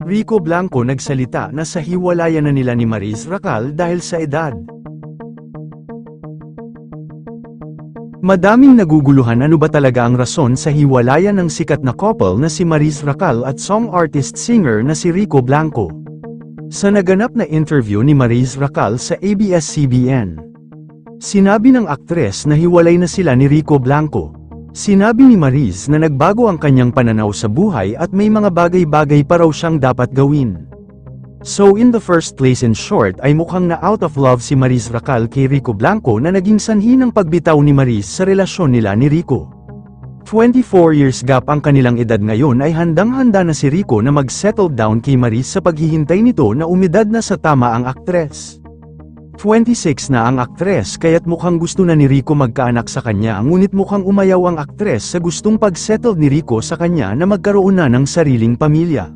Rico Blanco nagsalita na sa hiwalayan na nila ni Maris Racal dahil sa edad. Madaming naguguluhan ano ba talaga ang rason sa hiwalayan ng sikat na couple na si Maris Racal at song artist-singer na si Rico Blanco. Sa naganap na interview ni Maris Racal sa ABS-CBN, sinabi ng aktres na hiwalay na sila ni Rico Blanco. Sinabi ni Maris na nagbago ang kanyang pananaw sa buhay at may mga bagay-bagay pa raw siyang dapat gawin. So in the first place in short ay mukhang na out of love si Maris Racal kay Rico Blanco na naging sanhi ng pagbitaw ni Maris sa relasyon nila ni Rico. 24 years gap ang kanilang edad ngayon ay handang-handa na si Rico na mag-settle down kay Maris sa paghihintay nito na umidad na sa tama ang aktres. 26 na ang aktres kaya't mukhang gusto na ni Rico magkaanak sa kanya ngunit mukhang umayaw ang aktres sa gustong pag-settle ni Rico sa kanya na magkaroon na ng sariling pamilya.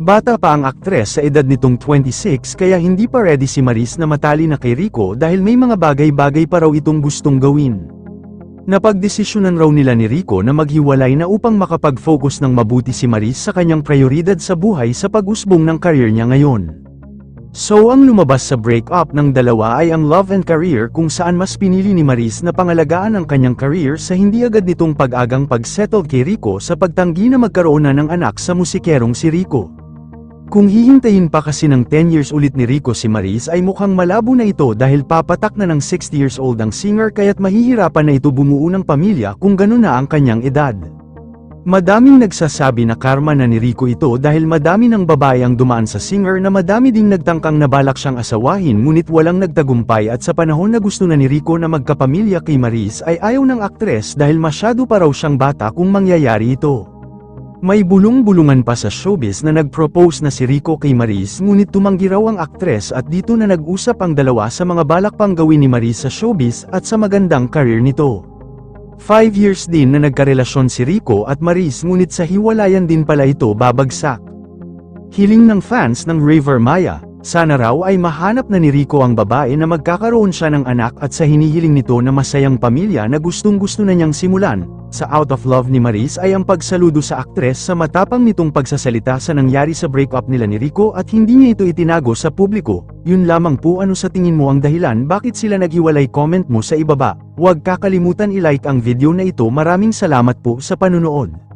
Bata pa ang aktres sa edad nitong 26 kaya hindi pa ready si Maris na matali na kay Rico dahil may mga bagay-bagay pa raw itong gustong gawin. Napagdesisyonan raw nila ni Rico na maghiwalay na upang makapag-focus ng mabuti si Maris sa kanyang prioridad sa buhay sa pag-usbong ng career niya ngayon. So ang lumabas sa break-up ng dalawa ay ang love and career kung saan mas pinili ni Maris na pangalagaan ang kanyang career sa hindi agad nitong pag-agang pag-settle kay Rico sa pagtanggi na magkaroon na ng anak sa musikerong si Rico. Kung hihintayin pa kasi ng 10 years ulit ni Rico si Maris ay mukhang malabo na ito dahil papatak na ng 60 years old ang singer kaya't mahihirapan na ito bumuo ng pamilya kung gano'n na ang kanyang edad. Madaming nagsasabi na karma na ni Rico ito dahil madami ng babae ang dumaan sa singer na madami ding nagtangkang na balak siyang asawahin ngunit walang nagtagumpay at sa panahon na gusto na ni Rico na magkapamilya kay Maris ay ayaw ng aktres dahil masyado pa raw siyang bata kung mangyayari ito. May bulong-bulungan pa sa showbiz na nag-propose na si Rico kay Maris ngunit tumanggi raw ang aktres at dito na nag-usap ang dalawa sa mga balak pang gawin ni Maris sa showbiz at sa magandang career nito. 5 years din na nagkarelasyon si Rico at Maris ngunit sa hiwalayan din pala ito babagsak. Hiling ng fans ng River Maya, sana raw ay mahanap na ni Rico ang babae na magkakaroon siya ng anak at sa hinihiling nito na masayang pamilya na gustong-gusto na niyang simulan. Sa out of love ni Maris ay ang pagsaludo sa aktres sa matapang nitong pagsasalita sa nangyari sa breakup nila ni Rico at hindi niya ito itinago sa publiko. Yun lamang po, ano sa tingin mo ang dahilan bakit sila naghiwalay? Comment mo sa ibaba. Huwag kakalimutan i-like ang video na ito. Maraming salamat po sa panunood.